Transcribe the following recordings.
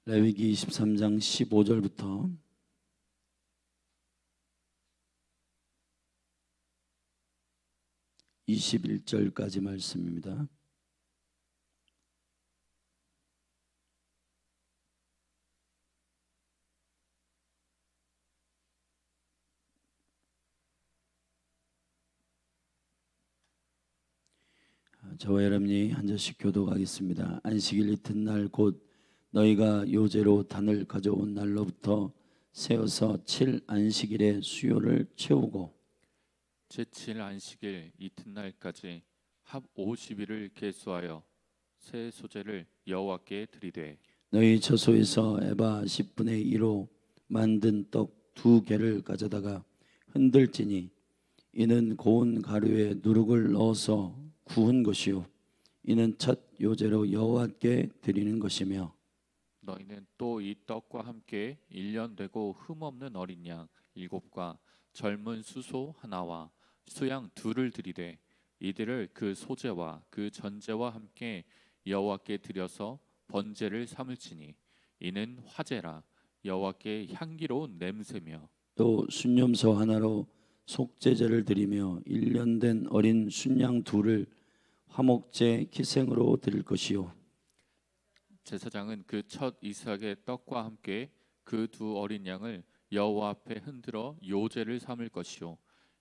레위기 23장 15절부터 21절까지 말씀입니다. 저와 여러분이 한 절씩 교독하겠습니다. 안식일 이튿날 곧 너희가 요제로 단을 가져온 날로부터 세어서 7안식일의 수요를 채우고 제7 안식일 이튿날까지 합 50일을 계수하여 새 소재를 여호와께 드리되 너희 처소에서 에바 10분의 1로 만든 떡 2개를 가져다가 흔들지니 이는 고운 가루에 누룩을 넣어서 구운 것이요 이는 첫 요제로 여호와께 드리는 것이며 너희는 또 이 떡과 함께 1년 되고 흠없는 어린 양 7과 젊은 수소 하나와 수양 2를 드리되 이들을 그 소제와 그 전제와 함께 여호와께 드려서 번제를 삼을지니 이는 화제라 여호와께 향기로운 냄새며 또 순념소 하나로 속죄제를 드리며 1년 된 어린 순양 2를 화목제 기생으로 드릴 것이요 제사장은 그 첫 이삭의 떡과 함께 그 2 어린 양을 여호와 앞에 흔들어 요제를 삼을 것이요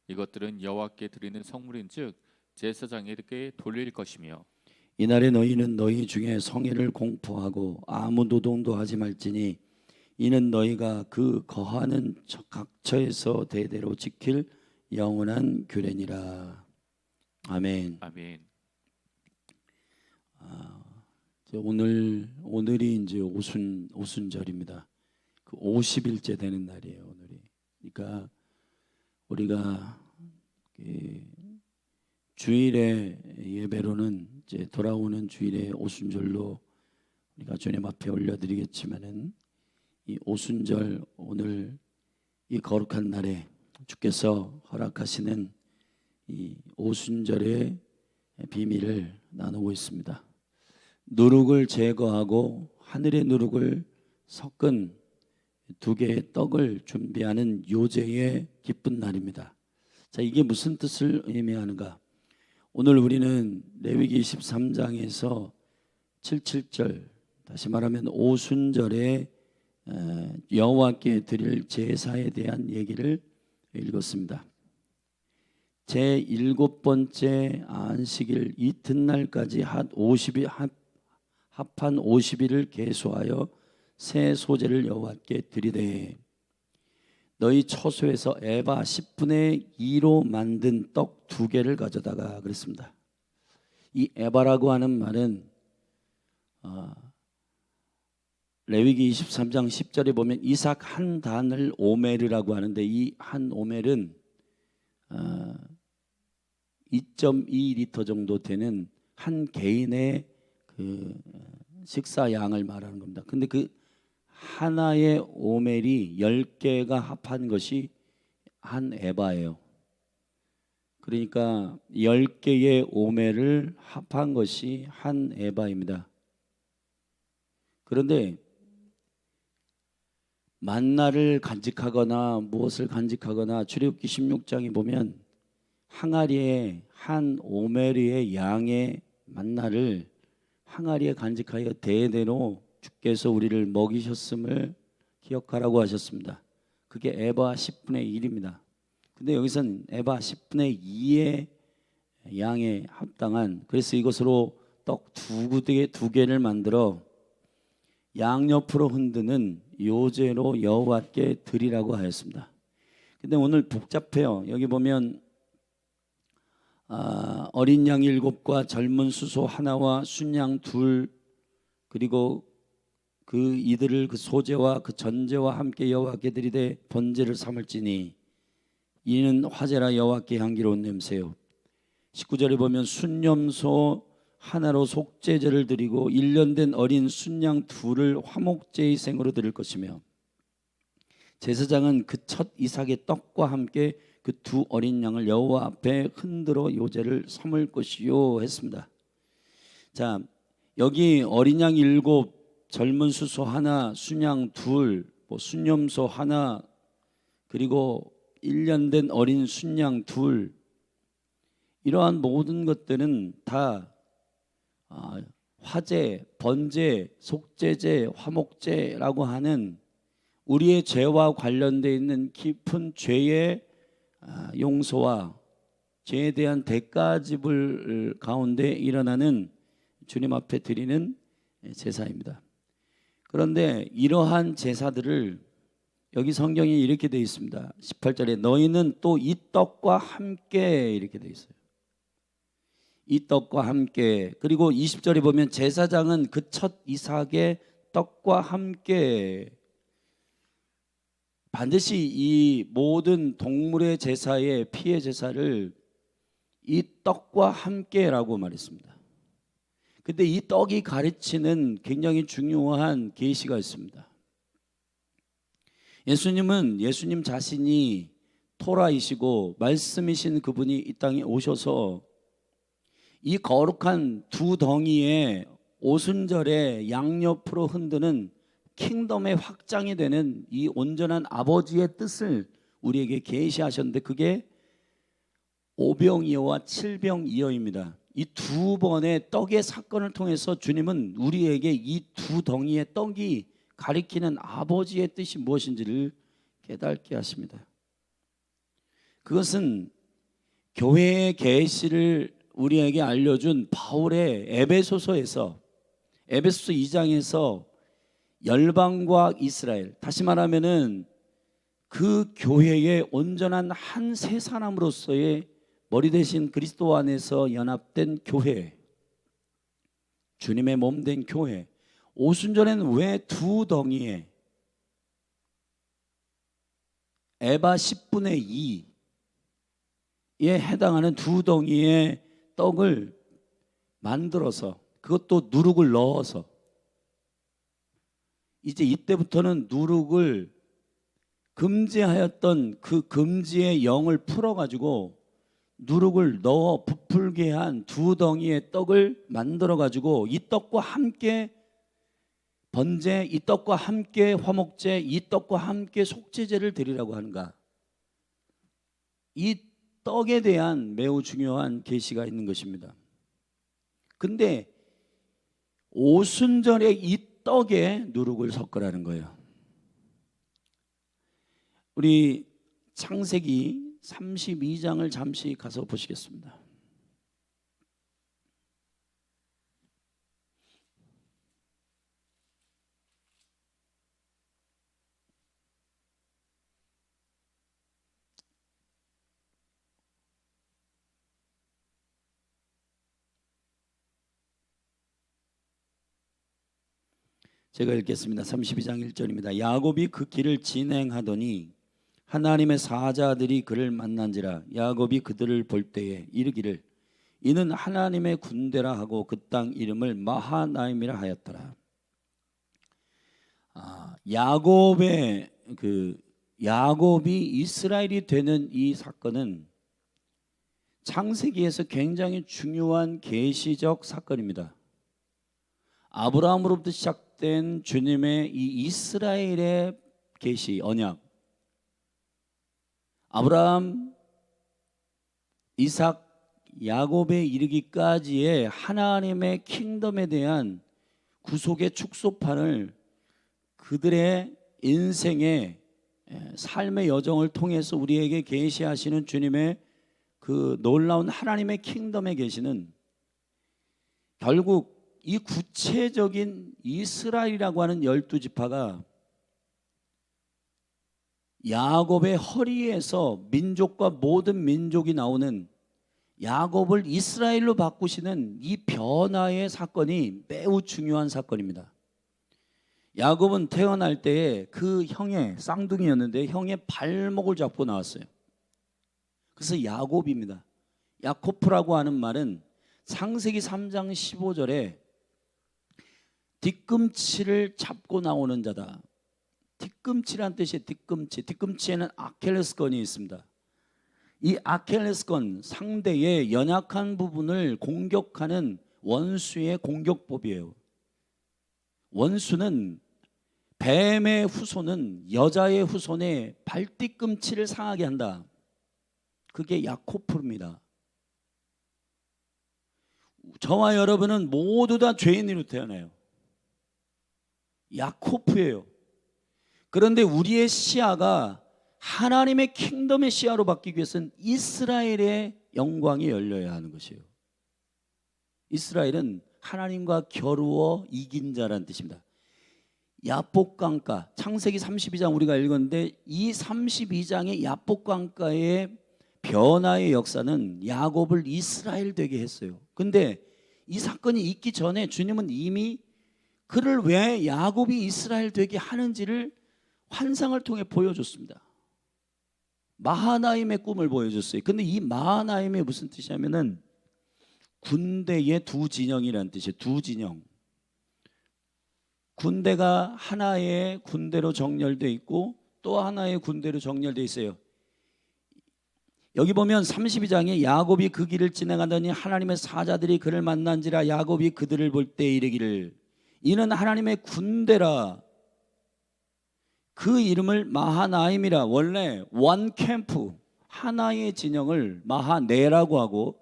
이것들은 여호와께 드리는 성물인즉 제사장에게 돌릴 것이며 이날에 너희는 너희 중에 성회를 공포하고 아무 노동도 하지 말지니 이는 너희가 그 거하는 각처에서 대대로 지킬 영원한 규례니라. 아멘. 아멘. 오늘이 이제 오순절입니다. 그 50일째 되는 날이에요, 오늘이. 그러니까 우리가 주일의 예배로는 이제 돌아오는 주일의 오순절로 우리가 주님 앞에 올려드리겠지만은 이 오순절 오늘 이 거룩한 날에 주께서 허락하시는 이 오순절의 비밀을 나누고 있습니다. 누룩을 제거하고 하늘의 누룩을 섞은 2개의 떡을 준비하는 요제의 기쁜 날입니다. 자, 이게 무슨 뜻을 의미하는가? 오늘 우리는 레위기 23장에서 77절, 다시 말하면 오순절에 여호와께 드릴 제사에 대한 얘기를 읽었습니다. 제7번째 안식일 이튿날까지 합한 50일을 계수하여 새 소재를 여호와께 드리되 너희 처소에서 에바 10분의 2로 만든 떡 2개를 가져다가 그랬습니다. 이 에바라고 하는 말은 레위기 23장 10절에 보면 이삭 한 단을 오멜이라고 하는데 이 한 오멜은 2.2리터 정도 되는 한 개인의 그 식사 양을 말하는 겁니다. 근데 그 하나의 오멜이 10개가 합한 것이 한 에바예요. 그러니까 10개의 오멜을 합한 것이 한 에바입니다. 그런데 만나를 간직하거나 무엇을 간직하거나 출애굽기 16장에 보면 항아리에 한 오멜의 양의 만나를 항아리에 간직하여 대대로 주께서 우리를 먹이셨음을 기억하라고 하셨습니다. 그게 에바 10분의 1입니다. 근데 여기서는 에바 10분의 2의 양에 합당한, 그래서 이것으로 떡 2개를 만들어 양옆으로 흔드는 요제로 여호와께 드리라고 하였습니다. 근데 오늘 복잡해요. 여기 보면 어린 양 7과 젊은 수소 하나와 순양 2 그리고 이들을 그 소제와 그 전제와 함께 여호와께 드리되 번제를 삼을지니 이는 화제라 여호와께 향기로운 냄새요. 19절에 보면 순념소 하나로 속죄제를 드리고 1년 된 어린 순양 2를 화목제의 생으로 드릴 것이며 제사장은 그 첫 이삭의 떡과 함께 그 2 어린 양을 여호와 앞에 흔들어 요제를 삼을 것이요 했습니다. 자, 여기 어린 양 7, 젊은 수소 하나, 순양 둘, 순염소 하나, 그리고 1년 된 어린 순양 둘, 이러한 모든 것들은 다 화제, 번제, 속죄제, 화목제라고 하는 우리의 죄와 관련되어 있는 깊은 죄의 용서와 죄에 대한 대가 지불 가운데 일어나는 주님 앞에 드리는 제사입니다. 그런데 이러한 제사들을 여기 성경에 이렇게 되어 있습니다. 18절에 너희는 또 이 떡과 함께 이렇게 되어 있어요. 이 떡과 함께. 그리고 20절에 보면 제사장은 그 첫 이삭의 떡과 함께. 반드시 이 모든 동물의 제사의 피의 제사를 이 떡과 함께라고 말했습니다. 근데 이 떡이 가르치는 굉장히 중요한 계시가 있습니다. 예수님 자신이 토라이시고 말씀이신 그분이 이 땅에 오셔서 이 거룩한 두 덩이의 오순절에 양옆으로 흔드는 킹덤의 확장이 되는 이 온전한 아버지의 뜻을 우리에게 계시하셨는데 그게 오병이어와 칠병이어입니다. 이 두 번의 떡의 사건을 통해서 주님은 우리에게 이 두 덩이의 떡이 가리키는 아버지의 뜻이 무엇인지를 깨닫게 하십니다. 그것은 교회의 계시를 우리에게 알려준 바울의 에베소서 2장에서 열방과 이스라엘, 다시 말하면은 그 교회의 온전한 한 세 사람으로서의 머리 대신 그리스도 안에서 연합된 교회, 주님의 몸 된 교회. 오순절에는 왜 두 덩이에 에바 10분의 2에 해당하는 두 덩이의 떡을 만들어서 그것도 누룩을 넣어서 이제 이때부터는 누룩을 금지하였던 그 금지의 영을 풀어가지고 누룩을 넣어 부풀게 한 두 덩이의 떡을 만들어가지고 이 떡과 함께 번제, 이 떡과 함께 화목제, 이 떡과 함께 속죄제를 드리라고 하는가. 이 떡에 대한 매우 중요한 계시가 있는 것입니다. 근데 오순절에 이 떡에 누룩을 섞으라는 거예요. 우리 창세기 32장을 잠시 가서 보시겠습니다. 제가 읽겠습니다. 32장 1절입니다. 야곱이 그 길을 진행하더니 하나님의 사자들이 그를 만난지라. 야곱이 그들을 볼 때에 이르기를 이는 하나님의 군대라 하고 그 땅 이름을 마하나임이라 하였더라. 야곱이 이스라엘이 되는 이 사건은 창세기에서 굉장히 중요한 계시적 사건입니다. 아브라함으로부터 시작된 주님의 이 이스라엘의 계시, 언약, 아브라함, 이삭, 야곱에 이르기까지의 하나님의 킹덤에 대한 구속의 축소판을 그들의 인생의 삶의 여정을 통해서 우리에게 계시하시는 주님의 그 놀라운 하나님의 킹덤의 계시는 결국 이 구체적인 이스라엘이라고 하는 12지파가 야곱의 허리에서 민족과 모든 민족이 나오는 야곱을 이스라엘로 바꾸시는 이 변화의 사건이 매우 중요한 사건입니다. 야곱은 태어날 때에 그 형의 쌍둥이였는데 형의 발목을 잡고 나왔어요. 그래서 야곱입니다. 야코프라고 하는 말은 창세기 3장 15절에 뒤꿈치를 잡고 나오는 자다. 뒤꿈치란 뜻이에요. 뒤꿈치에는 아킬레스건이 있습니다. 이 아킬레스건, 상대의 연약한 부분을 공격하는 원수의 공격법이에요. 원수는 뱀의 후손은 여자의 후손의 발뒤꿈치를 상하게 한다. 그게 야코프입니다. 저와 여러분은 모두 다 죄인으로 태어나요. 야코프예요. 그런데 우리의 시야가 하나님의 킹덤의 시야로 바뀌기 위해서는 이스라엘의 영광이 열려야 하는 것이에요. 이스라엘은 하나님과 겨루어 이긴 자라는 뜻입니다. 야복강가, 창세기 32장 우리가 읽었는데 이 32장의 야복강가의 변화의 역사는 야곱을 이스라엘 되게 했어요. 근데 이 사건이 있기 전에 주님은 이미 그를 왜 야곱이 이스라엘 되게 하는지를 환상을 통해 보여줬습니다. 마하나임의 꿈을 보여줬어요. 근데 이 마하나임이 무슨 뜻이냐면은 군대의 두 진영이라는 뜻이에요. 두 진영. 군대가 하나의 군대로 정렬되어 있고 또 하나의 군대로 정렬되어 있어요. 여기 보면 32장에 야곱이 그 길을 지나가더니 하나님의 사자들이 그를 만난지라 야곱이 그들을 볼 때 이르기를 이는 하나님의 군대라. 그 이름을 마하나임이라. 원래 원 캠프 하나의 진영을 마하네라고 하고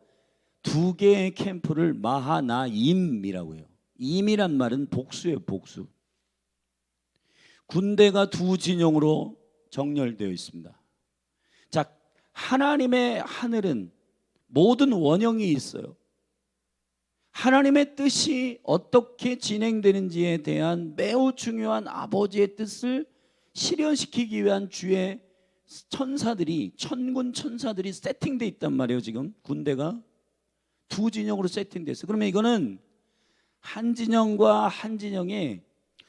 두 개의 캠프를 마하나임이라고 해요. 임이란 말은 복수예요. 복수. 군대가 두 진영으로 정렬되어 있습니다. 자, 하나님의 하늘은 모든 원형이 있어요. 하나님의 뜻이 어떻게 진행되는지에 대한 매우 중요한 아버지의 뜻을 실현시키기 위한 주의 천사들이, 천군 천사들이 세팅되어 있단 말이에요. 지금 군대가 두 진영으로 세팅되어 있어요. 그러면 이거는 한 진영과 한 진영에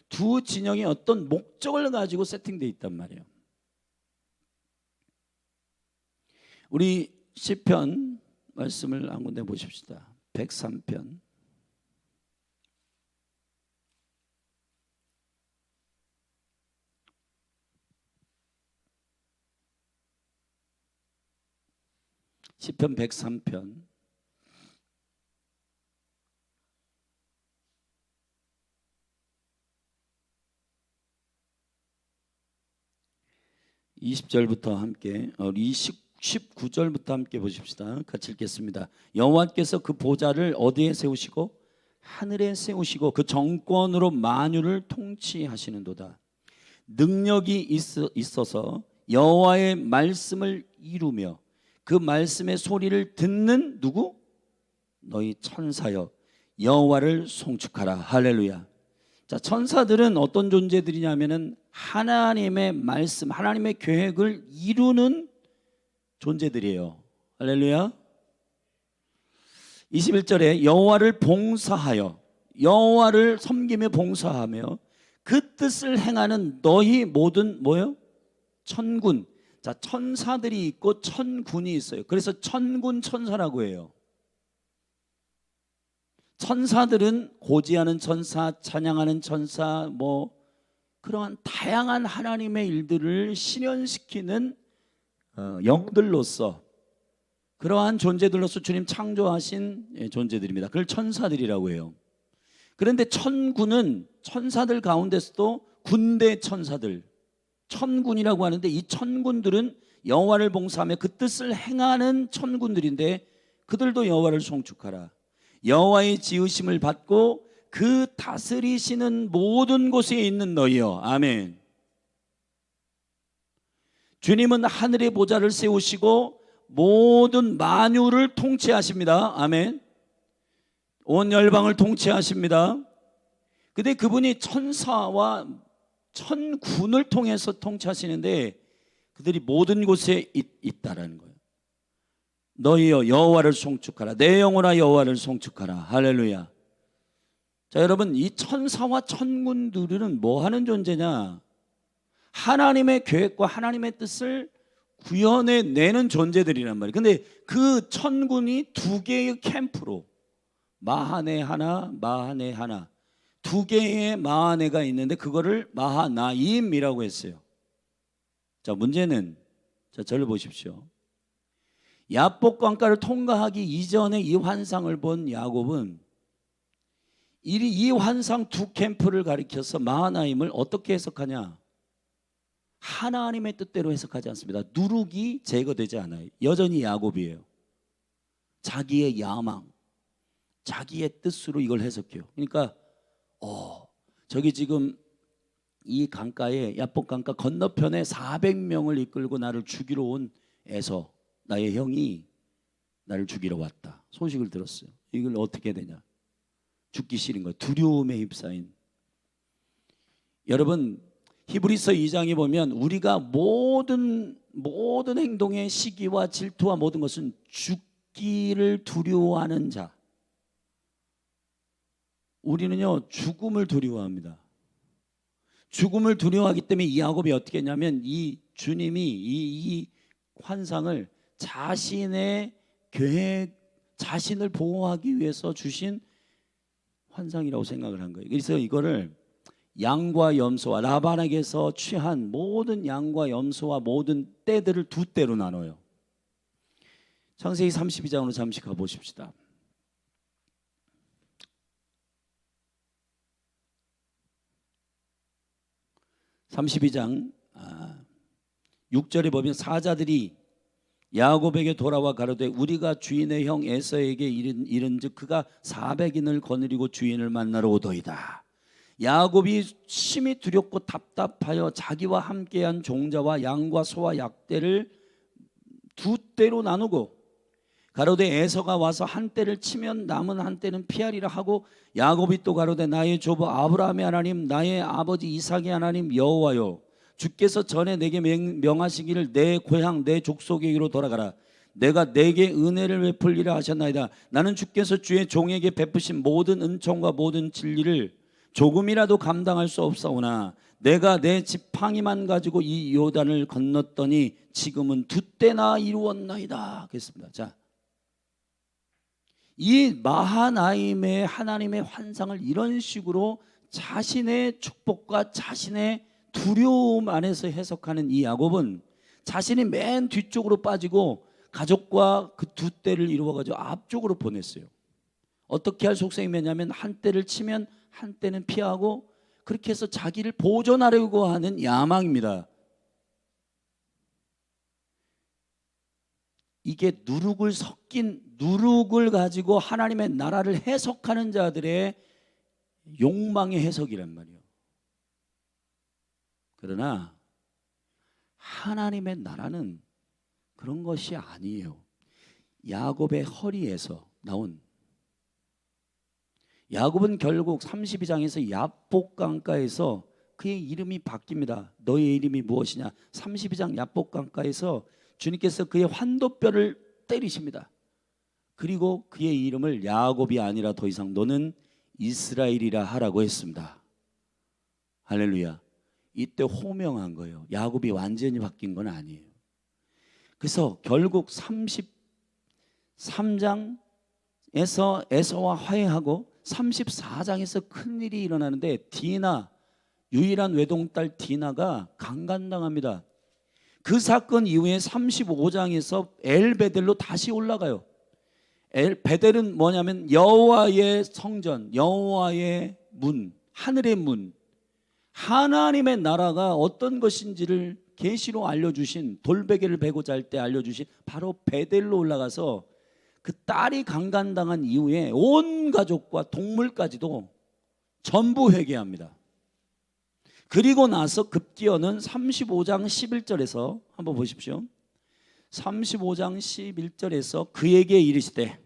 두 진영이 어떤 목적을 가지고 세팅되어 있단 말이에요. 우리 시편 말씀을 한 군데 보십시다. 103편. 시편 103편 20절부터 함께 19절부터 함께 보십시다. 같이 읽겠습니다. 여호와께서 그 보좌를 어디에 세우시고 하늘에 세우시고 그 정권으로 만유를 통치하시는도다. 능력이 있어서 여호와의 말씀을 이루며 그 말씀의 소리를 듣는 누구? 너희 천사여 여호와를 송축하라. 할렐루야. 자, 천사들은 어떤 존재들이냐면은 하나님의 말씀, 하나님의 계획을 이루는 존재들이에요. 할렐루야. 21절에 여호와를 봉사하여, 여호와를 섬기며 봉사하며 그 뜻을 행하는 너희 모든 뭐요? 천군. 자, 천사들이 있고 천군이 있어요. 그래서 천군 천사라고 해요. 천사들은 고지하는 천사, 찬양하는 천사, 그러한 다양한 하나님의 일들을 실현시키는 영들로서, 그러한 존재들로서 주님 창조하신 존재들입니다. 그걸 천사들이라고 해요. 그런데 천군은 천사들 가운데서도 군대 천사들, 천군이라고 하는데 이 천군들은 여호와를 봉사하며 그 뜻을 행하는 천군들인데 그들도 여호와를 송축하라. 여호와의 지으심을 받고 그 다스리시는 모든 곳에 있는 너희여. 아멘. 주님은 하늘의 보좌를 세우시고 모든 만유를 통치하십니다. 아멘. 온 열방을 통치하십니다. 근데 그분이 천사와 천군을 통해서 통치하시는데 그들이 모든 곳에 있다라는 거예요. 너희여 여호와를 송축하라. 내 영혼아 여호와를 송축하라. 할렐루야. 자, 여러분, 이 천사와 천군들은 뭐 하는 존재냐? 하나님의 계획과 하나님의 뜻을 구현해 내는 존재들이란 말이에요. 근데 그 천군이 두 개의 캠프로, 마하네 하나, 마하네 하나, 두 개의 마하네가 있는데 그거를 마하나임이라고 했어요. 자, 문제는, 자, 저를 보십시오. 야복강가를 통과하기 이전에 이 환상을 본 야곱은 이 환상 두 캠프를 가리켜서 마하나임을 어떻게 해석하냐? 하나님의 뜻대로 해석하지 않습니다. 누룩이 제거되지 않아요. 여전히 야곱이에요. 자기의 야망, 자기의 뜻으로 이걸 해석해요. 그러니까 저기 지금 이 강가에 야복 강가 건너편에 400명을 이끌고 나를 죽이러 온 에서, 나의 형이 나를 죽이러 왔다. 소식을 들었어요. 이걸 어떻게 되냐? 죽기 싫은 거예요. 두려움에 휩싸인. 여러분, 히브리서 2장에 보면 우리가 모든 행동의 시기와 질투와 모든 것은 죽기를 두려워하는 자. 우리는요, 죽음을 두려워합니다. 죽음을 두려워하기 때문에 이 야곱이 어떻게 했냐면 이 주님이 이 환상을 자신의 계획, 자신을 보호하기 위해서 주신 환상이라고 생각을 한 거예요. 그래서 이거를 양과 염소와 라반에게서 취한 모든 양과 염소와 모든 떼들을 두 떼로 나눠요. 창세기 32장으로 잠시 가보십시다. 32장 6절에 보면 사자들이 야곱에게 돌아와 가로되 우리가 주인의 형 에서에게 이른즉 그가 400인을 거느리고 주인을 만나러 오더이다. 야곱이 심히 두렵고 답답하여 자기와 함께한 종자와 양과 소와 약대를 두 떼로 나누고 가로되 에서가 와서 한 떼를 치면 남은 한 떼는 피하리라 하고 야곱이 또 가로되 나의 조부 아브라함의 하나님 나의 아버지 이삭의 하나님 여호와여 주께서 전에 내게 명하시기를 내 고향 내 족속에게로 돌아가라. 내가 내게 은혜를 베풀리라 하셨나이다. 나는 주께서 주의 종에게 베푸신 모든 은총과 모든 진리를 조금이라도 감당할 수 없사오나 내가 내 지팡이만 가지고 이 요단을 건넜더니 지금은 두 때나 이루었나이다. 그랬습니다. 자, 이 마하나임의 하나님의 환상을 이런 식으로 자신의 축복과 자신의 두려움 안에서 해석하는 이 야곱은 자신이 맨 뒤쪽으로 빠지고 가족과 그 두 떼를 이루어가지고 앞쪽으로 보냈어요. 어떻게 할 속셈이냐면 한 떼를 치면 한 떼는 피하고 그렇게 해서 자기를 보존하려고 하는 야망입니다. 이게 누룩을 가지고 하나님의 나라를 해석하는 자들의 욕망의 해석이란 말이에요. 그러나 하나님의 나라는 그런 것이 아니에요. 야곱의 허리에서 나온, 야곱은 결국 32장에서 야복강가에서 그의 이름이 바뀝니다. 너의 이름이 무엇이냐? 32장 야복강가에서 주님께서 그의 환도뼈를 때리십니다. 그리고 그의 이름을 야곱이 아니라 더 이상 너는 이스라엘이라 하라고 했습니다. 할렐루야. 이때 호명한 거예요. 야곱이 완전히 바뀐 건 아니에요. 그래서 결국 33장에서 에서와 화해하고 34장에서 큰일이 일어나는데 디나, 유일한 외동딸 디나가 강간당합니다. 그 사건 이후에 35장에서 엘베델로 다시 올라가요. 베델은 뭐냐면 여호와의 성전, 여호와의 문, 하늘의 문, 하나님의 나라가 어떤 것인지를 계시로 알려주신, 돌베개를 베고 잘 때 알려주신 바로 베델로 올라가서 그 딸이 강간당한 이후에 온 가족과 동물까지도 전부 회개합니다. 그리고 나서 급기어는 35장 11절에서 한번 보십시오. 35장 11절에서 그에게 이르시되,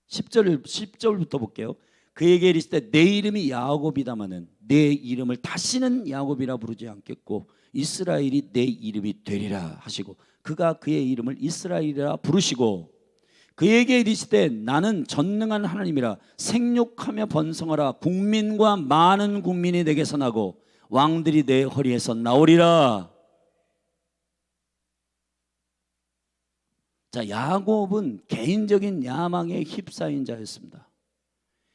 10절부터 볼게요. 그에게 이르시되 내 이름이 야곱이다마는 내 이름을 다시는 야곱이라 부르지 않겠고 이스라엘이 내 이름이 되리라 하시고 그가 그의 이름을 이스라엘이라 부르시고 그에게 이르시되 나는 전능한 하나님이라 생육하며 번성하라 국민과 많은 국민이 내게서 나고 왕들이 내 허리에서 나오리라. 자, 야곱은 개인적인 야망에 휩싸인 자였습니다.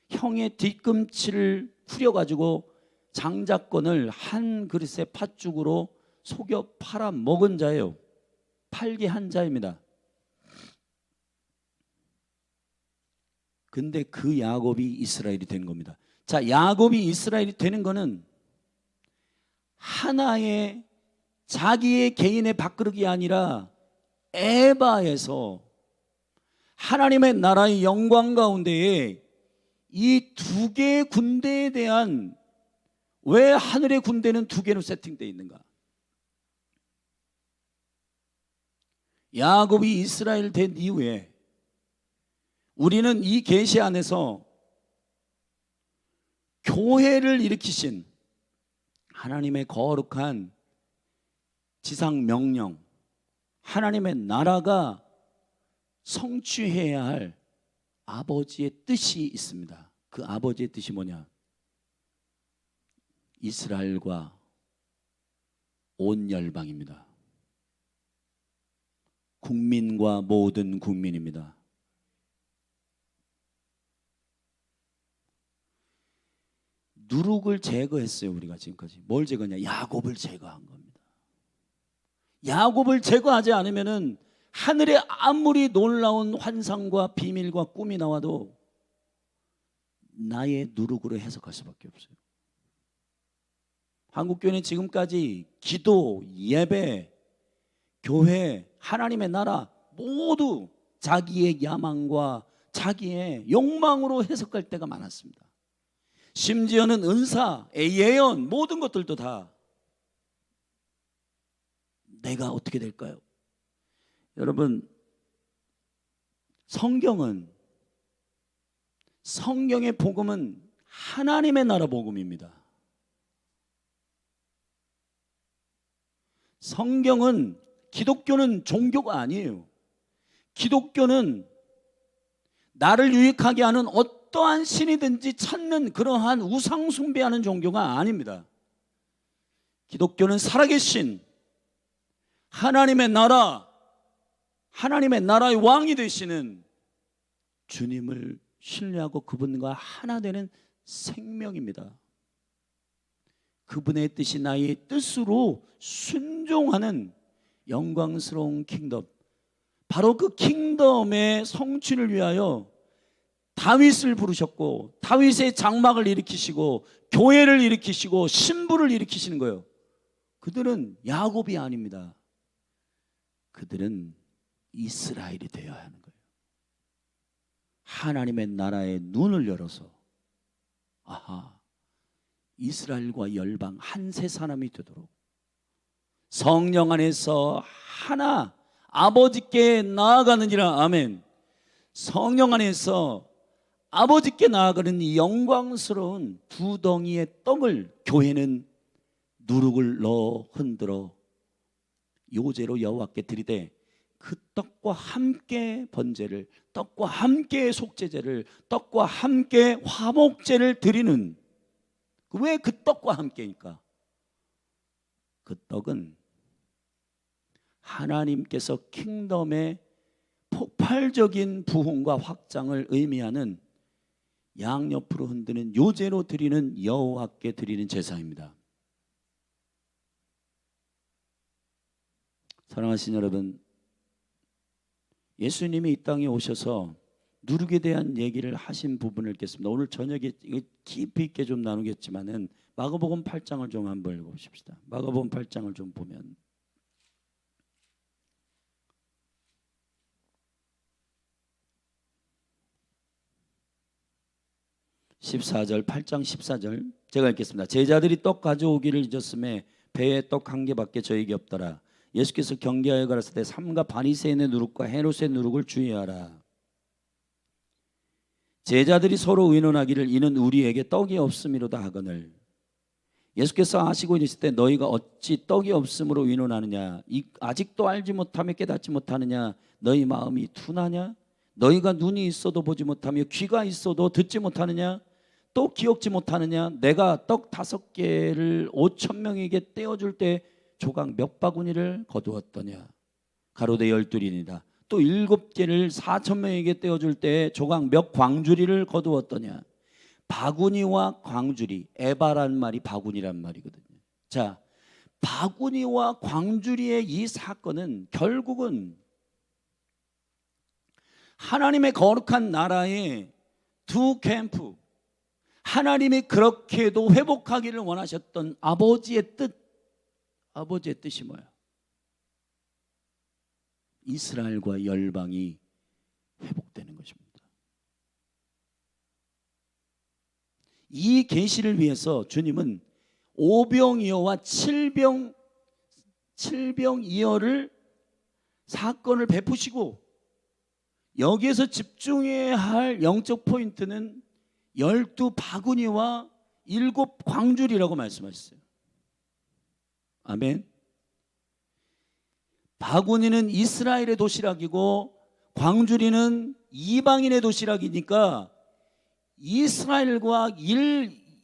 형의 뒤꿈치를 후려가지고 장자권을 한 그릇의 팥죽으로 속여 팔아 먹은 자예요. 팔게 한 자입니다. 근데 그 야곱이 이스라엘이 된 겁니다. 자, 야곱이 이스라엘이 되는 거는 하나의 자기의 개인의 밥그릇이 아니라 에바에서 하나님의 나라의 영광 가운데에 이 두 개의 군대에 대한, 왜 하늘의 군대는 두 개로 세팅되어 있는가? 야곱이 이스라엘 된 이후에 우리는 이 계시 안에서 교회를 일으키신 하나님의 거룩한 지상 명령, 하나님의 나라가 성취해야 할 아버지의 뜻이 있습니다. 그 아버지의 뜻이 뭐냐? 이스라엘과 온 열방입니다. 국민과 모든 국민입니다. 누룩을 제거했어요. 우리가 지금까지 뭘 제거냐? 야곱을 제거한 겁니다. 야곱을 제거하지 않으면은 하늘에 아무리 놀라운 환상과 비밀과 꿈이 나와도 나의 누룩으로 해석할 수밖에 없어요. 한국교회는 지금까지 기도, 예배, 교회, 하나님의 나라 모두 자기의 야망과 자기의 욕망으로 해석할 때가 많았습니다. 심지어는 은사, 예언 모든 것들도 다 내가 어떻게 될까요? 여러분, 성경의 복음은 하나님의 나라 복음입니다. 성경은, 기독교는 종교가 아니에요. 기독교는 나를 유익하게 하는 어떠한 신이든지 찾는 그러한 우상 숭배하는 종교가 아닙니다. 기독교는 살아계신 하나님의 나라, 하나님의 나라의 왕이 되시는 주님을 신뢰하고 그분과 하나 되는 생명입니다. 그분의 뜻이 나의 뜻으로 순종하는 영광스러운 킹덤, 바로 그 킹덤의 성취를 위하여 다윗을 부르셨고, 다윗의 장막을 일으키시고, 교회를 일으키시고, 신부를 일으키시는 거예요. 그들은 야곱이 아닙니다. 그들은 이스라엘이 되어야 하는 거예요. 하나님의 나라의 눈을 열어서, 아하, 이스라엘과 열방 한 세 사람이 되도록 성령 안에서 하나 아버지께 나아가느니라. 아멘. 성령 안에서 아버지께 나아가는 이 영광스러운 두 덩이의 떡을 교회는 누룩을 넣어 흔들어 요제로 여호와께 드리되, 그 떡과 함께 번제를, 떡과 함께 속죄제를, 떡과 함께 화목제를 드리는, 왜 그 떡과 함께니까? 그 떡은 하나님께서 킹덤의 폭발적인 부흥과 확장을 의미하는 양옆으로 흔드는 요제로 드리는, 여호와께 드리는 제사입니다. 사랑하신 여러분, 예수님이 이 땅에 오셔서 누룩에 대한 얘기를 하신 부분을 읽겠습니다. 오늘 저녁에 깊이 있게 좀 나누겠지만은 마가복음 8장을 좀 한번 읽어보십시다. 마가복음 8장을 좀 보면 14절, 8장 14절 제가 읽겠습니다. 제자들이 떡 가져오기를 잊었음에 배에 떡 한 개밖에 저에게 없더라. 예수께서 경계하여 가라사대 삼가 바리새인의 누룩과 헤롯의 누룩을 주의하라. 제자들이 서로 의논하기를 이는 우리에게 떡이 없음이로다 하거늘, 예수께서 아시고 있을 때 너희가 어찌 떡이 없음으로 의논하느냐? 아직도 알지 못하며 깨닫지 못하느냐? 너희 마음이 둔하냐? 너희가 눈이 있어도 보지 못하며 귀가 있어도 듣지 못하느냐? 또 기억지 못하느냐? 내가 떡 5개를 5,000명에게 떼어줄 때 조각 몇 바구니를 거두었더냐? 가로되 12이니라. 또 7개를 4,000명에게 떼어줄 때 조각 몇 광주리를 거두었더냐? 바구니와 광주리, 에바란 말이 바구니란 말이거든요. 자, 바구니와 광주리의 이 사건은 결국은 하나님의 거룩한 나라의 두 캠프, 하나님이 그렇게도 회복하기를 원하셨던 아버지의 뜻이 뭐야? 이스라엘과 열방이 회복되는 것입니다. 이 계시를 위해서 주님은 오병이어와 칠병이어를 사건을 베푸시고, 여기에서 집중해야 할 영적 포인트는 12바구니와 7광줄이라고 말씀하셨어요. 아멘. 바구니는 이스라엘의 도시락이고 광주리는 이방인의 도시락이니까 이스라엘과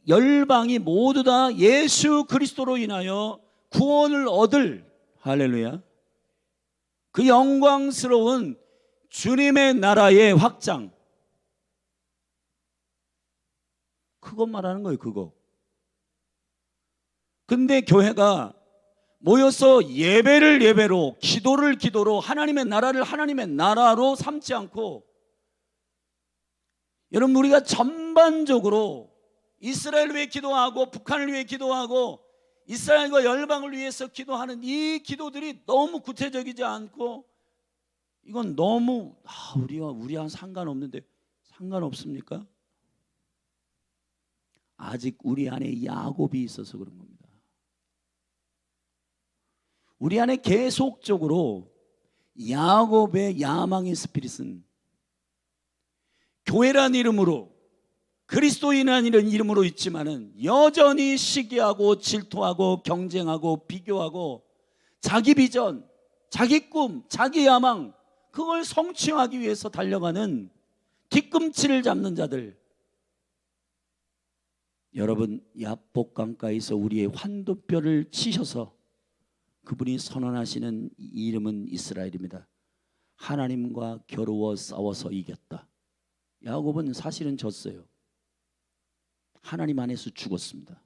열방이 모두 다 예수 그리스도로 인하여 구원을 얻을, 할렐루야, 그 영광스러운 주님의 나라의 확장, 그것 말하는 거예요. 그거. 근데 교회가 모여서 예배로, 기도를 기도로, 하나님의 나라를 하나님의 나라로 삼지 않고, 여러분, 우리가 전반적으로 이스라엘 위해 기도하고 북한을 위해 기도하고 이스라엘과 열방을 위해서 기도하는 이 기도들이 너무 구체적이지 않고, 이건 너무 우리와 상관없는데, 상관없습니까? 아직 우리 안에 야곱이 있어서 그런 겁니다. 우리 안에 계속적으로 야곱의 야망의 스피릿은 교회란 이름으로, 그리스도인이라는 이름으로 있지만은 여전히 시기하고 질투하고 경쟁하고 비교하고 자기 비전, 자기 꿈, 자기 야망, 그걸 성취하기 위해서 달려가는 뒤꿈치를 잡는 자들. 여러분, 야복 강가에서 우리의 환도뼈를 치셔서 그분이 선언하시는 이름은 이스라엘입니다. 하나님과 겨루어 싸워서 이겼다. 야곱은 사실은 졌어요. 하나님 안에서 죽었습니다.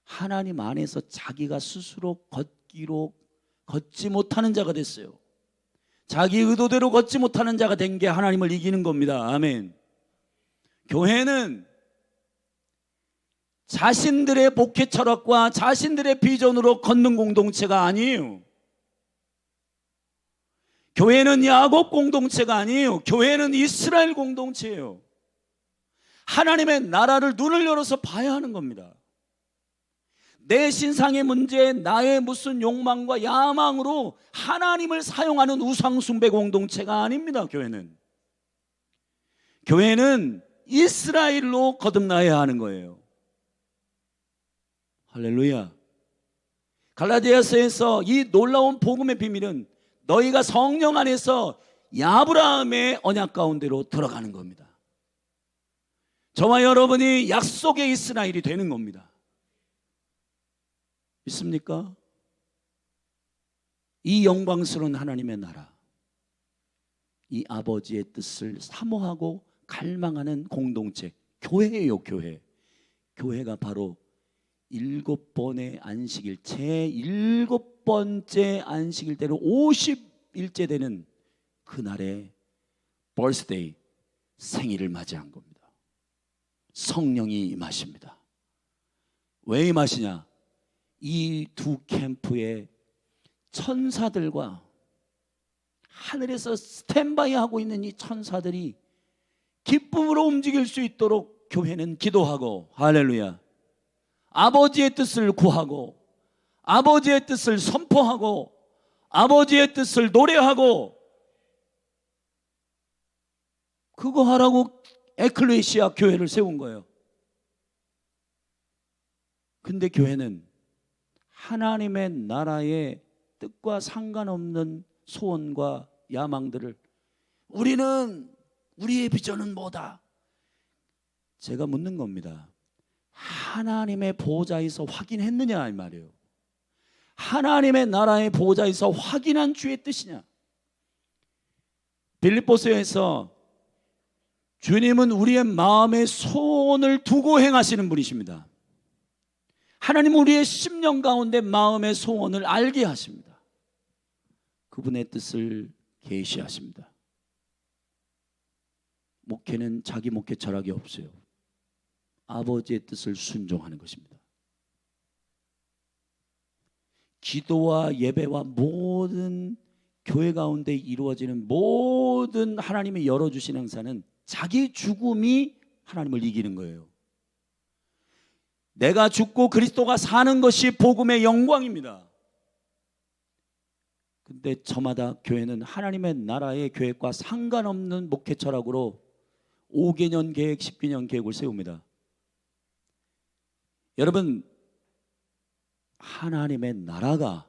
하나님 안에서 자기가 스스로 걷지 못하는 자가 됐어요. 자기 의도대로 걷지 못하는 자가 된 게 하나님을 이기는 겁니다. 아멘. 교회는 자신들의 목회 철학과 자신들의 비전으로 걷는 공동체가 아니에요. 교회는 야곱 공동체가 아니에요. 교회는 이스라엘 공동체예요. 하나님의 나라를 눈을 열어서 봐야 하는 겁니다. 내 신상의 문제, 나의 무슨 욕망과 야망으로 하나님을 사용하는 우상숭배 공동체가 아닙니다. 교회는 이스라엘로 거듭나야 하는 거예요. 할렐루야. 갈라디아서에서 이 놀라운 복음의 비밀은 너희가 성령 안에서 아브라함의 언약 가운데로 들어가는 겁니다. 저와 여러분이 약속의 이스라엘이 되는 겁니다. 믿습니까? 이 영광스러운 하나님의 나라, 이 아버지의 뜻을 사모하고 갈망하는 공동체, 교회예요. 교회가 바로 7번의 안식일, 제7번째 안식일 때로 50일째 되는 그날의 birthday, 생일을 맞이한 겁니다. 성령이 임하십니다. 왜 임하시냐? 이 두 캠프의 천사들과 하늘에서 스탠바이 하고 있는 이 천사들이 기쁨으로 움직일 수 있도록 교회는 기도하고, 할렐루야, 아버지의 뜻을 구하고, 아버지의 뜻을 선포하고, 아버지의 뜻을 노래하고, 그거 하라고 에클레시아 교회를 세운 거예요. 근데 교회는 하나님의 나라의 뜻과 상관없는 소원과 야망들을, 우리의 비전은 뭐다? 제가 묻는 겁니다. 하나님의 보좌에서 확인했느냐 이 말이에요. 하나님의 나라의 보좌에서 확인한 주의 뜻이냐? 빌립보서에서 주님은 우리의 마음의 소원을 두고 행하시는 분이십니다. 하나님은 우리의 심령 가운데 마음의 소원을 알게 하십니다. 그분의 뜻을 계시하십니다. 목회는 자기 목회 철학이 없어요. 아버지의 뜻을 순종하는 것입니다. 기도와 예배와 모든 교회 가운데 이루어지는 모든 하나님이 열어주신 행사는 자기 죽음이 하나님을 이기는 거예요. 내가 죽고 그리스도가 사는 것이 복음의 영광입니다. 근데 저마다 교회는 하나님의 나라의 계획과 상관없는 목회 철학으로 5개년 계획, 10개년 계획을 세웁니다. 여러분, 하나님의 나라가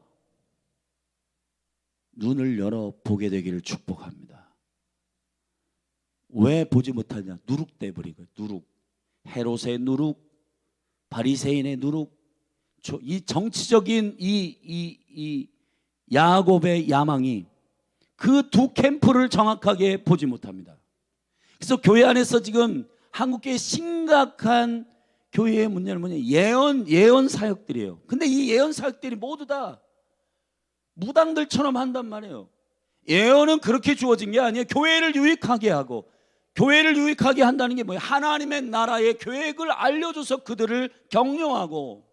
눈을 열어 보게 되기를 축복합니다. 왜 보지 못하냐? 누룩돼 버리고, 누룩. 헤롯의 누룩, 바리새인의 누룩, 이 정치적인 이 야곱의 야망이 그 두 캠프를 정확하게 보지 못합니다. 그래서 교회 안에서 지금 한국교회 심각한 교회의 문제는 뭐냐? 예언 사역들이에요. 근데 이 예언 사역들이 모두 다 무당들처럼 한단 말이에요. 예언은 그렇게 주어진 게 아니에요. 교회를 유익하게 하고, 교회를 유익하게 한다는 게 뭐예요? 하나님의 나라의 계획을 알려줘서 그들을 격려하고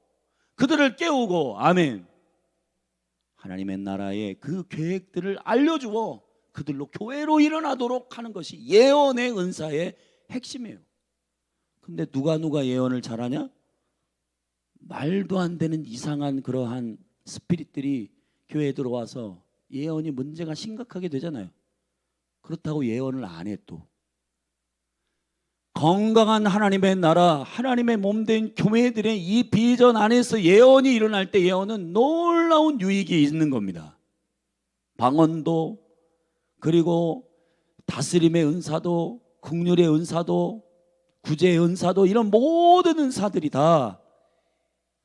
그들을 깨우고, 아멘. 하나님의 나라의 그 계획들을 알려주어 그들로 교회로 일어나도록 하는 것이 예언의 은사의 핵심이에요. 근데 누가 예언을 잘하냐? 말도 안 되는 이상한 그러한 스피릿들이 교회에 들어와서 예언이 문제가 심각하게 되잖아요. 그렇다고 예언을 안 해. 또 건강한 하나님의 나라, 하나님의 몸된 교회들의 이 비전 안에서 예언이 일어날 때 예언은 놀라운 유익이 있는 겁니다. 방언도, 그리고 다스림의 은사도, 긍휼의 은사도, 구제의 은사도, 이런 모든 은사들이 다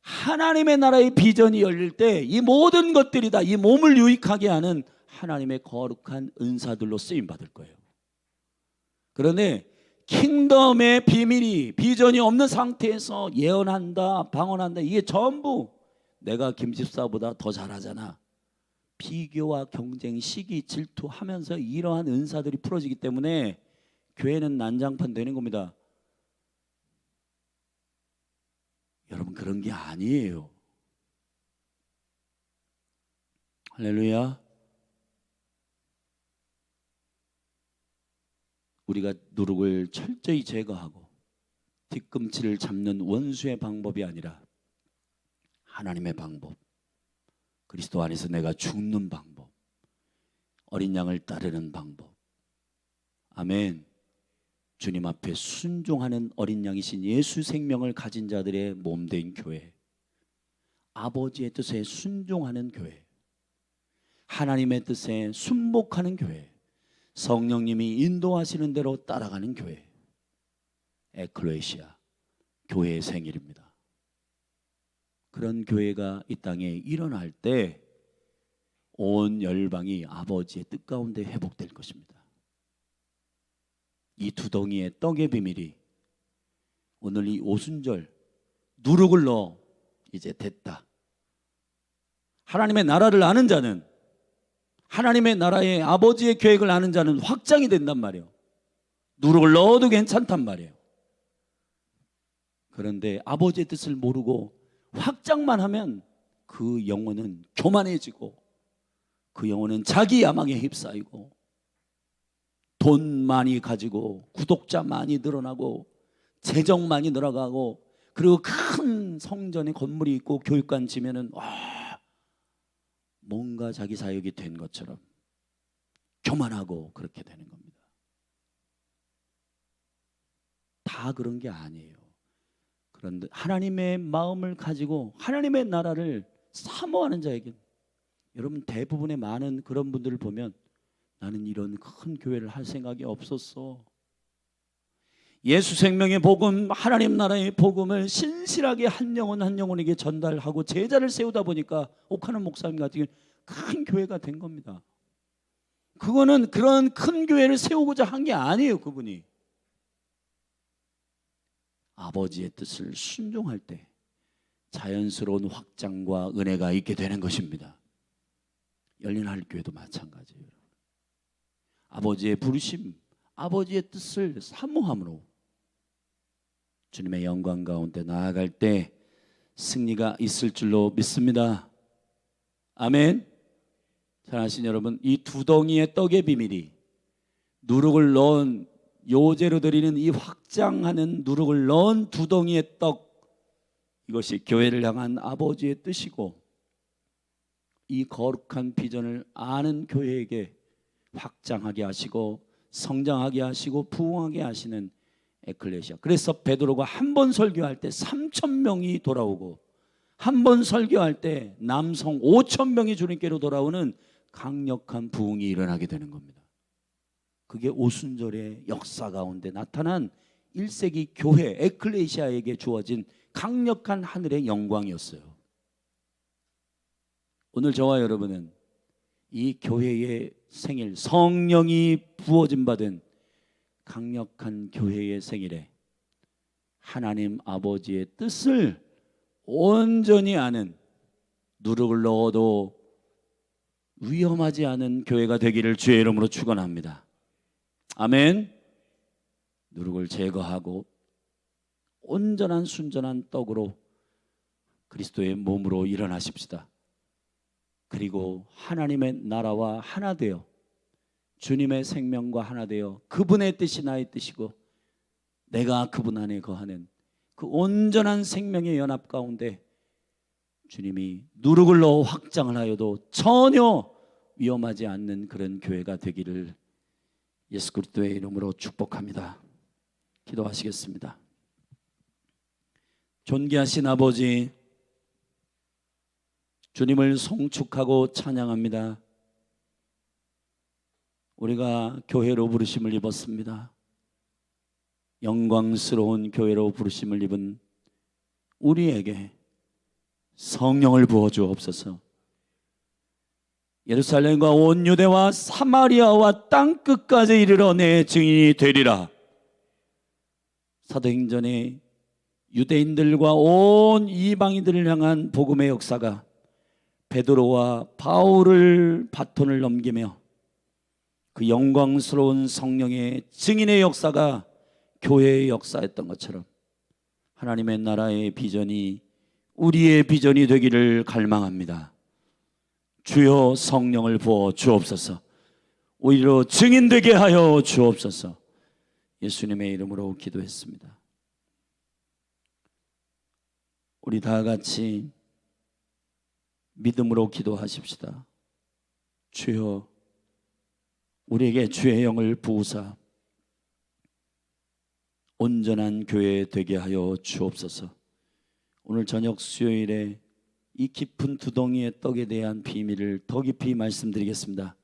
하나님의 나라의 비전이 열릴 때 이 모든 것들이 다 이 몸을 유익하게 하는 하나님의 거룩한 은사들로 쓰임받을 거예요. 그런데 킹덤의 비밀이, 비전이 없는 상태에서 예언한다, 방언한다, 이게 전부 내가 김집사보다 더 잘하잖아, 비교와 경쟁, 시기, 질투하면서 이러한 은사들이 풀어지기 때문에 교회는 난장판 되는 겁니다. 여러분, 그런 게 아니에요. 할렐루야. 우리가 누룩을 철저히 제거하고 뒤꿈치를 잡는 원수의 방법이 아니라 하나님의 방법, 그리스도 안에서 내가 죽는 방법, 어린 양을 따르는 방법, 아멘. 주님 앞에 순종하는 어린 양이신 예수 생명을 가진 자들의 몸된 교회, 아버지의 뜻에 순종하는 교회, 하나님의 뜻에 순복하는 교회, 성령님이 인도하시는 대로 따라가는 교회, 에클레시아, 교회의 생일입니다. 그런 교회가 이 땅에 일어날 때 온 열방이 아버지의 뜻 가운데 회복될 것입니다. 이 두 덩이의 떡의 비밀이 오늘 이 오순절 누룩을 넣어 이제 됐다. 하나님의 나라를 아는 자는, 하나님의 나라의 아버지의 계획을 아는 자는 확장이 된단 말이에요. 누룩을 넣어도 괜찮단 말이에요. 그런데 아버지의 뜻을 모르고 확장만 하면 그 영혼은 교만해지고, 그 영혼은 자기 야망에 휩싸이고, 돈 많이 가지고 구독자 많이 늘어나고 재정 많이 늘어가고, 그리고 큰 성전에 건물이 있고 교육관 지면은 뭔가 자기 사역이 된 것처럼 교만하고 그렇게 되는 겁니다. 다 그런 게 아니에요. 그런데 하나님의 마음을 가지고 하나님의 나라를 사모하는 자에게, 여러분 대부분의 많은 그런 분들을 보면 나는 이런 큰 교회를 할 생각이 없었어. 예수 생명의 복음, 하나님 나라의 복음을 신실하게 한 영혼 한 영혼에게 전달하고 제자를 세우다 보니까 옥하는 목사님 같은 경우는 큰 교회가 된 겁니다. 그거는 그런 큰 교회를 세우고자 한 게 아니에요. 그분이 아버지의 뜻을 순종할 때 자연스러운 확장과 은혜가 있게 되는 것입니다. 열린 할교회도 마찬가지예요. 아버지의 부르심, 아버지의 뜻을 사모함으로 주님의 영광 가운데 나아갈 때 승리가 있을 줄로 믿습니다. 아멘. 사랑하신 여러분, 이 두 덩이의 떡의 비밀이 누룩을 넣은 요제로 드리는 이 확장하는 누룩을 넣은 두 덩이의 떡, 이것이 교회를 향한 아버지의 뜻이고 이 거룩한 비전을 아는 교회에게 확장하게 하시고 성장하게 하시고 부흥하게 하시는 에클레시아. 그래서 베드로가 한 번 설교할 때 3,000명이 돌아오고 한 번 설교할 때 남성 5,000명이 주님께로 돌아오는 강력한 부흥이 일어나게 되는 겁니다. 그게 오순절의 역사 가운데 나타난 1세기 교회 에클레시아에게 주어진 강력한 하늘의 영광이었어요. 오늘 저와 여러분은 이 교회의 생일, 성령이 부어진 받은 강력한 교회의 생일에 하나님 아버지의 뜻을 온전히 아는, 누룩을 넣어도 위험하지 않은 교회가 되기를 주의 이름으로 축원합니다. 아멘. 누룩을 제거하고 온전한 순전한 떡으로 그리스도의 몸으로 일어나십시다. 그리고 하나님의 나라와 하나 되어 주님의 생명과 하나 되어 그분의 뜻이 나의 뜻이고 내가 그분 안에 거하는 그 온전한 생명의 연합 가운데 주님이 누룩을 넣어 확장을 하여도 전혀 위험하지 않는 그런 교회가 되기를 예수 그리스도의 이름으로 축복합니다. 기도하시겠습니다. 존귀하신 아버지, 주님을 송축하고 찬양합니다. 우리가 교회로 부르심을 입었습니다. 영광스러운 교회로 부르심을 입은 우리에게 성령을 부어 주옵소서. 예루살렘과 온 유대와 사마리아와 땅 끝까지 이르러 내 증인이 되리라. 사도행전에 유대인들과 온 이방인들을 향한 복음의 역사가 베드로와 바울을 바톤을 넘기며 그 영광스러운 성령의 증인의 역사가 교회의 역사였던 것처럼 하나님의 나라의 비전이 우리의 비전이 되기를 갈망합니다. 주여 성령을 부어 주옵소서. 오히려 증인되게 하여 주옵소서. 예수님의 이름으로 기도했습니다. 우리 다 같이 믿음으로 기도하십시다. 주여 우리에게 주의 영을 부으사 온전한 교회 되게 하여 주옵소서. 오늘 저녁 수요일에 이 깊은 두 덩이의 떡에 대한 비밀을 더 깊이 말씀드리겠습니다.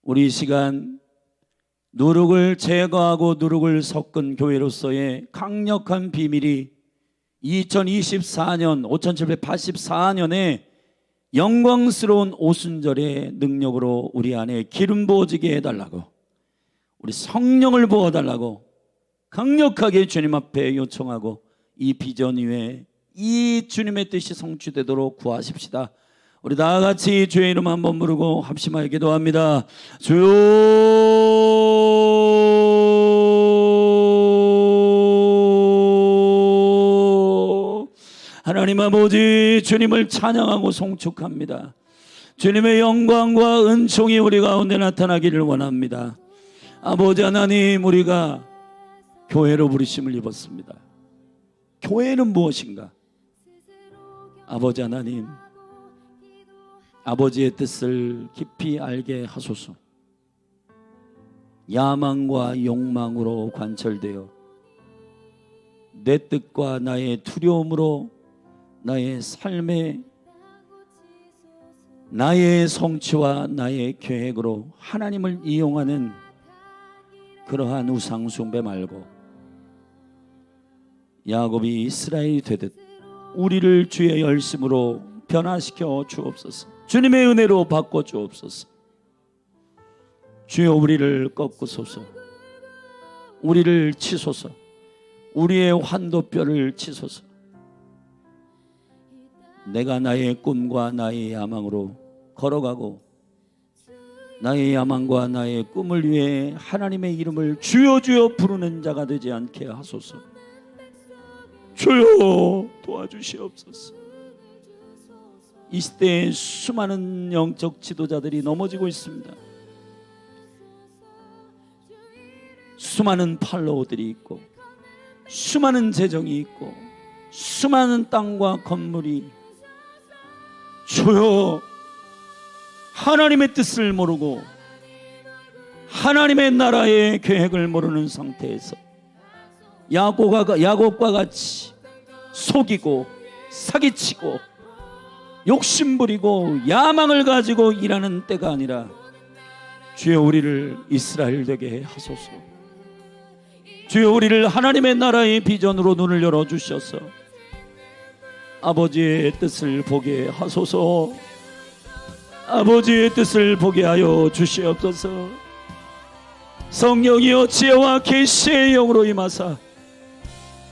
우리 이 시간 누룩을 제거하고 누룩을 섞은 교회로서의 강력한 비밀이 2024년 5784년에 영광스러운 오순절의 능력으로 우리 안에 기름 부어지게 해달라고, 우리 성령을 부어달라고 강력하게 주님 앞에 요청하고 이 비전 위에 이 주님의 뜻이 성취되도록 구하십시다. 우리 다 같이 주의 이름 한번 부르고 합심하여 기도합니다. 주여, 하나님 아버지, 주님을 찬양하고 송축합니다. 주님의 영광과 은총이 우리 가운데 나타나기를 원합니다. 아버지 하나님, 우리가 교회로 부르심을 입었습니다. 교회는 무엇인가? 아버지 하나님, 아버지의 뜻을 깊이 알게 하소서. 야망과 욕망으로 관철되어 내 뜻과 나의 두려움으로 나의 삶에 나의 성취와 나의 계획으로 하나님을 이용하는 그러한 우상 숭배 말고 야곱이 이스라엘이 되듯 우리를 주의 열심으로 변화시켜 주옵소서. 주님의 은혜로 바꿔 주옵소서. 주여 우리를 꺾으소서. 우리를 치소서. 우리의 환도뼈를 치소서. 내가 나의 꿈과 나의 야망으로 걸어가고 나의 야망과 나의 꿈을 위해 하나님의 이름을 주여 주여 부르는 자가 되지 않게 하소서. 주여 도와주시옵소서. 이 시대에 수많은 영적 지도자들이 넘어지고 있습니다. 수많은 팔로워들이 있고 수많은 재정이 있고 수많은 땅과 건물이, 주여 하나님의 뜻을 모르고 하나님의 나라의 계획을 모르는 상태에서 야곱과 같이 속이고 사기치고 욕심부리고 야망을 가지고 일하는 때가 아니라 주여 우리를 이스라엘 되게 하소서. 주여 우리를 하나님의 나라의 비전으로 눈을 열어주셔서 아버지의 뜻을 보게 하소서. 아버지의 뜻을 보게 하여 주시옵소서. 성령이여 지혜와 계시의 영으로 임하사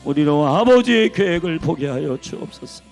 우리로 아버지의 계획을 보게 하여 주옵소서.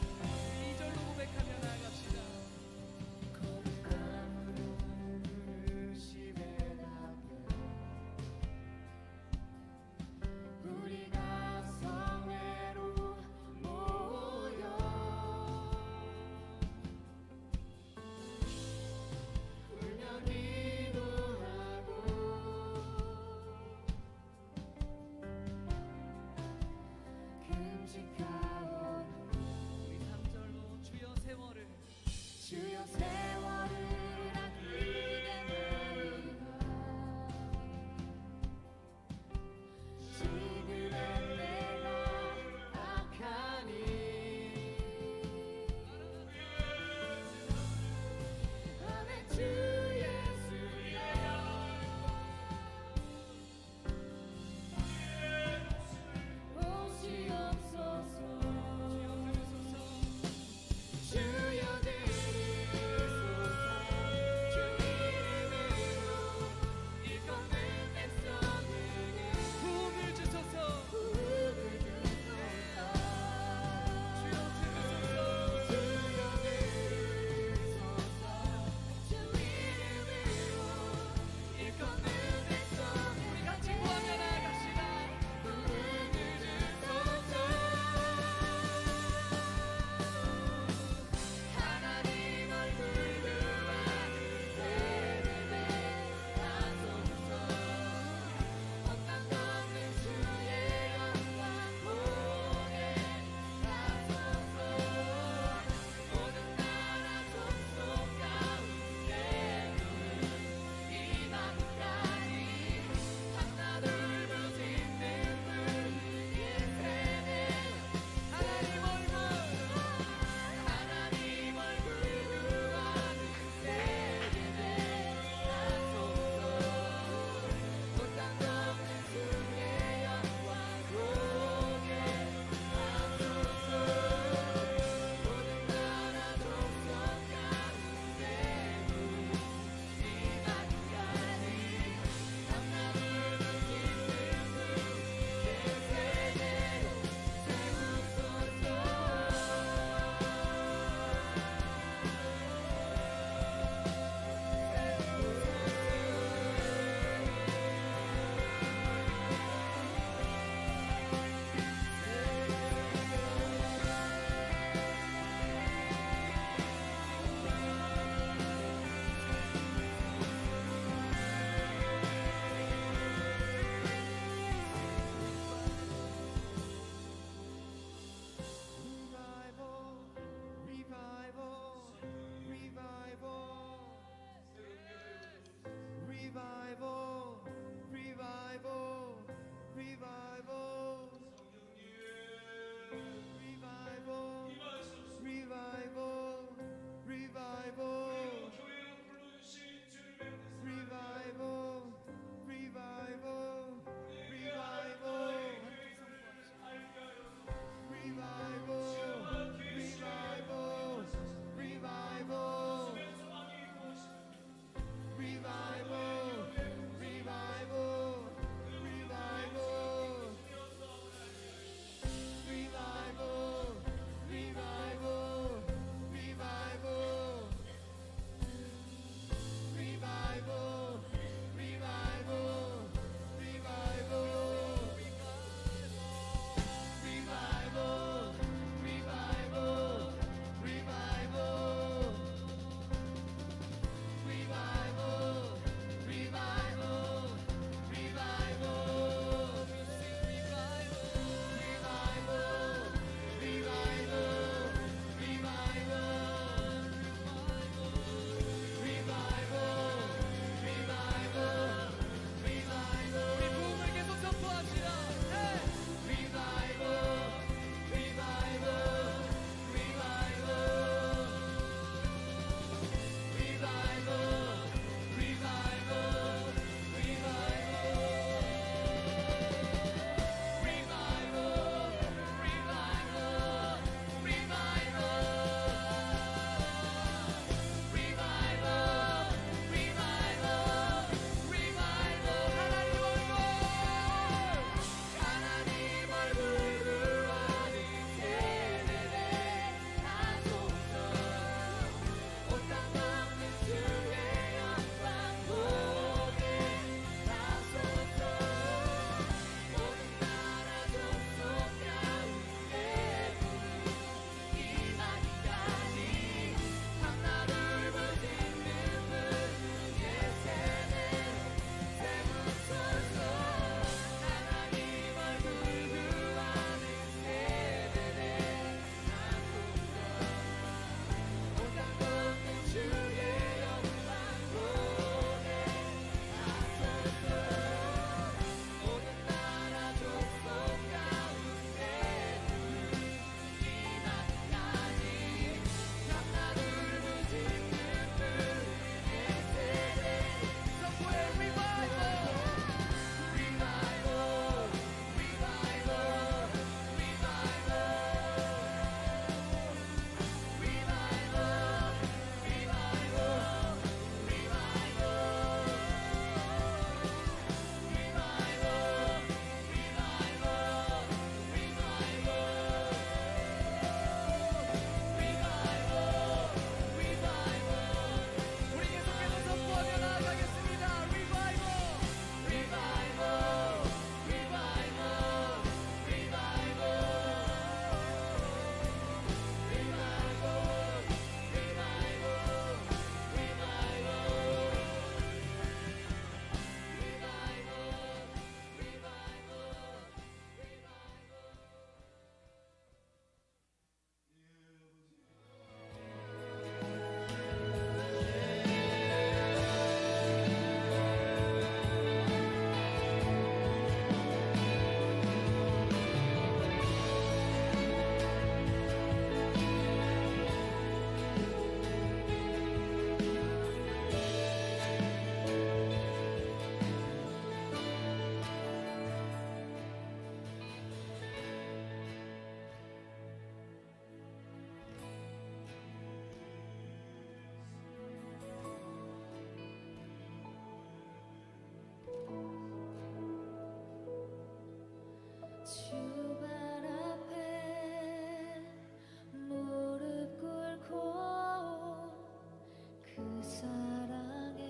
그 사랑에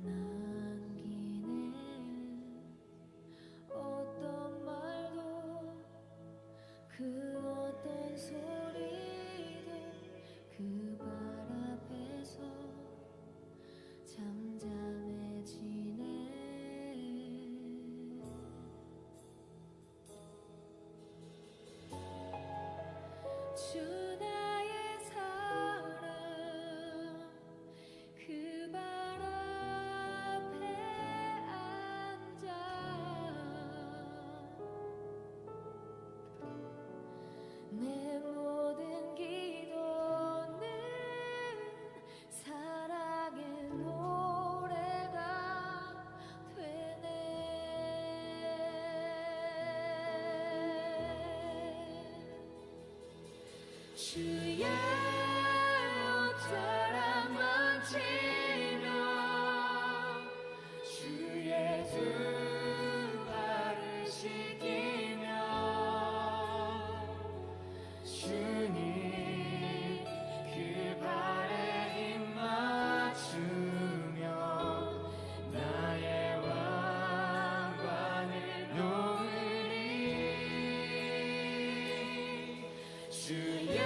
남기네. 어떤 말도 그 어떤 소리도 그 발 앞에서 잠잠해지네. 주 나의 사랑 그 발 앞에 앉아 내 모든 기도는 사랑의 노래가 되네. 주의 옷자락 만지며 주의 두 발을 씻기며 주님 그 발에 힘 맞추며 나의 왕관을 놓으리. 주의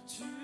주